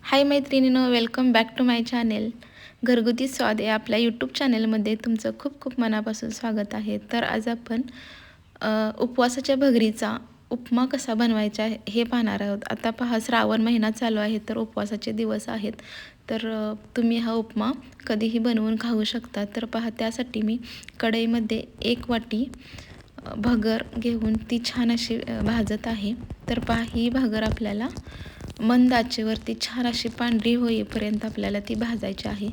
हाय मैत्रिणींनो, welcome back to my channel. घरगुती स्वाद या आपल्या यूट्यूब चॅनेलमध्ये तुमचं खूप खूप मनापासून स्वागत आहे. तर आज आपण उपवासाच्या भगरीचा उपमा कसा बनवायचा हे पाहणार आहोत. आता पहा, श्रावण महिना चालू आहे, तर उपवासाचे दिवस आहेत. तर तुम्ही हा उपमा कधीही बनवून खाऊ शकता. तर पहा, त्यासाठी मी कढईमध्ये 1 वाटी भगर घेऊन ती छान अशी भाजत आहे. तर पहा, ही भगर आपल्याला मंद आचेवरती छान अशी पांढरी होईपर्यंत आपल्याला ती भाजायची आहे.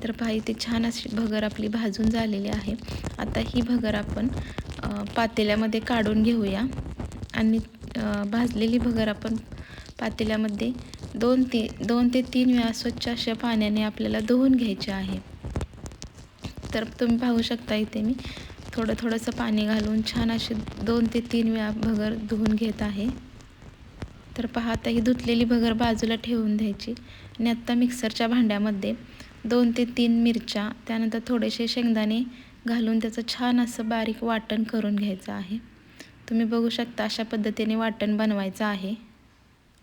तर पहा, इथे छान अशी भगर आपली भाजून झालेली आहे. आता ही भगर आपण पातेल्यामध्ये काढून घेऊया आणि भाजलेली भगर आपण पातेल्यामध्ये 2 ते 3 वेळा स्वच्छ अशा पाण्याने आपल्याला धुवून घ्यायचे आहे. तर तुम्ही पाहू शकता, इथे मी थोडंसं पाणी घालून छान अशी 2 ते 3 वेळा भगर धुवून घेत आहे. तर पहा, आता ही धुतलेली भगर बाजूला ठेवून द्यायची आणि आत्ता मिक्सरच्या भांड्यामध्ये 2 ते 3 मिरच्या, त्यानंतर थोडेसे शेंगदाणे घालून त्याचं छान असं बारीक वाटण करून घ्यायचं आहे. तुम्ही बघू शकता, अशा पद्धतीने वाटण बनवायचं आहे.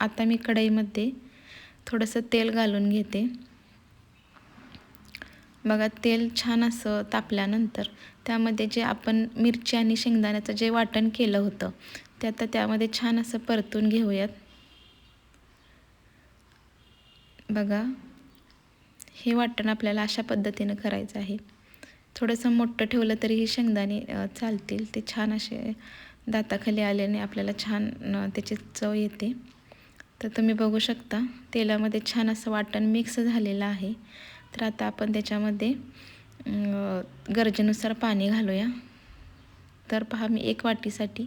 आता मी कढईमध्ये थोडंसं तेल घालून घेते. बघा, तेल छान असं तापल्यानंतर त्यामध्ये जे आपण मिरची आणि शेंगदाण्याचं जे वाटण केलं होतं ते आता त्यामध्ये छान असं परतून घेऊयात. बघा, हे वाटण आपल्याला अशा पद्धतीनं करायचं आहे. थोडंसं मोठं ठेवलं तरीही शेंगदाणे चालतील. ते छान असे दाताखाली आल्याने आपल्याला छान त्याची चव येते. तर तुम्ही बघू शकता, तेलामध्ये छान असं वाटण मिक्स झालेलं आहे. तर आता आपण त्याच्यामध्ये गरजेनुसार पाणी घालूया. तर पहा, मी 1 वाटीसाठी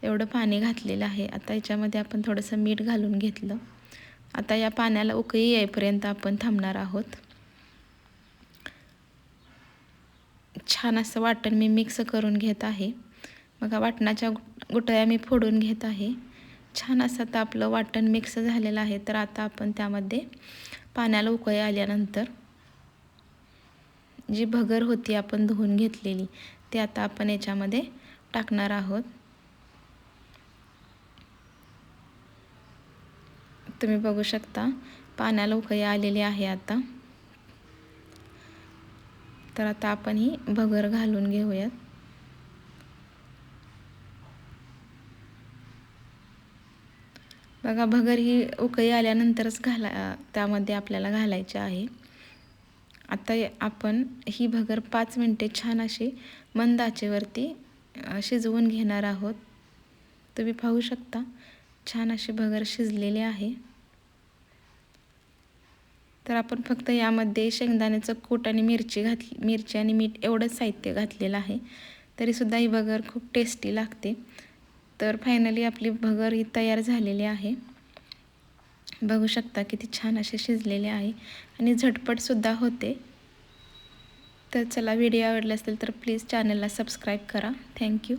एवढं पाणी घातलेलं आहे. आता याच्यामध्ये आपण थोडंसं मीठ घालून घेतलं. आता या पाण्याला उकळी येईपर्यंत आपण थांबणार आहोत. छान असं वाटण मी मिक्स करून घेत आहे. बघा, वाटणाच्या गुठळ्या मी फोडून घेत आहे. छान असं आता आपलं वाटण मिक्स झालेलं आहे. तर आता आपण त्यामध्ये पाण्याला उकळी आल्यानंतर जी भगर होती आपण धुवून घेतलेली, ते आता आपण याच्यामध्ये टाकणार आहोत. तुम्ही बघू शकता, पाण्याला उकळी आलेली आहे आता. तर आता आपण ही भगर घालून घेऊयात. बघा, भगर ही उकळी आल्यानंतरच त्यामध्ये आपल्याला घालायची आहे. आता आपण ही भगर 5 मिनिटे छान अशी मंद आचेवरती शिजवून घेणार आहोत. तुम्ही पाहू शकता, छान अशी भगर शिजलेली आहे. तर आपण फक्त यामध्ये शेंगदाण्याचं कूट आणि मिरची आणि मीठ एवढंच साहित्य घातलेलं आहे. तरीसुद्धा ही भगर खूप टेस्टी लागते. तर फायनली आपली भगर ही तयार झालेली आहे. बघू शकता किती छान असे शिजलेले आहे आणि झटपटसुद्धा होते. तर चला, व्हिडिओ आवडला असेल तर प्लीज चॅनलला सबस्क्राईब करा. थँक्यू.